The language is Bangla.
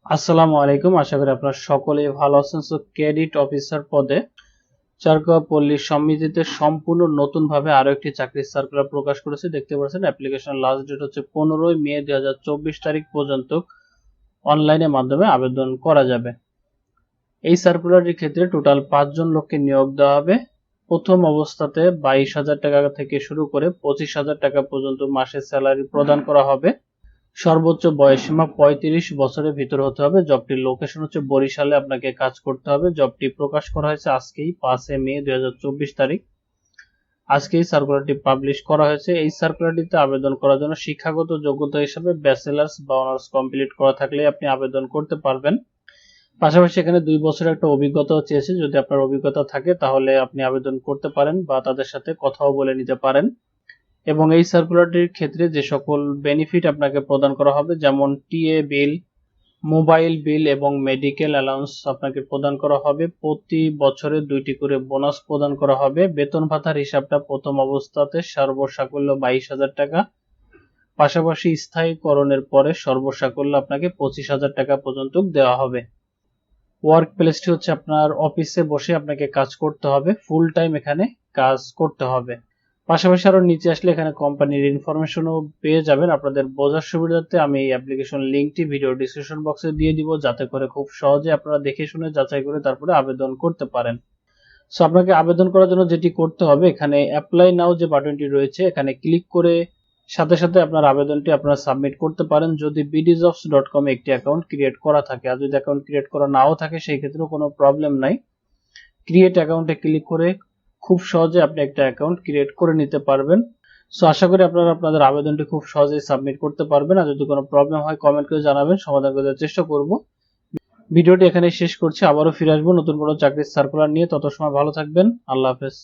আসসালামু আলাইকুম, আশা করি আপনারা সকলেই ভালো আছেন। সো ক্রেডিট অফিসার পদে চারকোয়া পল্লী সমিতিতে সম্পূর্ণ নতুন ভাবে আরো একটি চাকরির সার্কুলার প্রকাশ করেছে। দেখতে পাচ্ছেন অ্যাপ্লিকেশন লাস্ট ডেট হচ্ছে 15 মে 2024 তারিখ পর্যন্ত অনলাইনের মাধ্যমে আবেদন করা যাবে। এই সার্কুলারের ক্ষেত্রে টোটাল 5 জন লোককে নিয়োগ দেওয়া হবে। প্রথম অবস্থাতে 22,000 টাকা থেকে শুরু করে 25,000 টাকা পর্যন্ত মাসের স্যালারি প্রদান করা হবে। সর্বোচ্চ বয়সসীমা 35 বছরের ভিতরে হতে হবে। জবটির লোকেশন হচ্ছে বরিশালে আপনাকে কাজ করতে হবে। জবটি প্রকাশ করা হয়েছে আজকেই 5 মে 2024 তারিখ। আজকেই সার্কুলারটি পাবলিশ করা হয়েছে। এই সার্কুলারটিতে আবেদন করার জন্য শিক্ষাগত যোগ্যতা হিসেবে ব্যাচেলার্স বা অনার্স কমপ্লিট করা থাকলে আপনি আবেদন করতে পারবেন। পাশাপাশি এখানে 2 বছরের একটা অভিজ্ঞতাও চেয়েছে। যদি আপনার অভিজ্ঞতা থাকে তাহলে আপনি আবেদন করতে পারেন বা তাদের সাথে কথাও বলে নিতে পারেন। এবং এই সার্কুলারটির ক্ষেত্রে যে সকল বেনিফিট আপনাকে প্রদান করা হবে, যেমন টিএ বিল, মোবাইল বিল এবং মেডিকেল অ্যালাউন্স আপনাকে প্রদান করা হবে। প্রতি বছরে 2টি করে বোনাস প্রদান করা হবে। বেতন ভাতার হিসাবটা প্রথম অবস্থাতে সর্বসাকুল্য 22,000 টাকা, পাশাপাশি স্থায়ীকরণের পরে সর্বসাকুল্য আপনাকে 25,000 টাকা পর্যন্ত দেওয়া হবে। ওয়ার্ক প্লেসটি হচ্ছে আপনার অফিসে বসে আপনাকে কাজ করতে হবে, ফুল টাইম এখানে কাজ করতে হবে। পাশাপাশি আরো নিচে আসলে এখানে কোম্পানির ইনফরমেশনও পেয়ে যাবেন। আপনাদের বোঝার সুবিধার্থে আমি এই অ্যাপ্লিকেশন লিংকটি ভিডিও ডিসক্রিপশন বক্সে দিয়ে দিব, যাতে করে খুব সহজে আপনারা দেখে শুনে যাচাই করে তারপরে আবেদন করতে পারেন। সো আপনাকে আবেদন করার জন্য যেটি করতে হবে, এখানে অ্যাপ্লাই নাও যে বাটনটি রয়েছে এখানে ক্লিক করে সাথে সাথে আপনার আবেদনটি আপনারা সাবমিট করতে পারেন, যদি bdjobs.com এ একটি অ্যাকাউন্ট ক্রিয়েট করা থাকে। আর যদি অ্যাকাউন্ট ক্রিয়েট করা নাও থাকে সেই ক্ষেত্রেও কোনো প্রবলেম নাই। ক্রিয়েট অ্যাকাউন্টে ক্লিক করে খুব সহজে আপনি একটা অ্যাকাউন্ট ক্রিয়েট করে নিতে পারবেন। সো আশা করি আপনারা আপনাদের আবেদনটি খুব সহজেই সাবমিট করতে পারবেন। আর যদি কোনো প্রবলেম হয় কমেন্ট করে জানাবেন, সমাধান করার চেষ্টা করব। ভিডিওটি এখানেই শেষ করছি, আবারও ফিরে আসবো নতুন কোনো চাকরির সার্কুলার নিয়ে। তত সময় ভালো থাকবেন, আল্লাহ হাফেজ।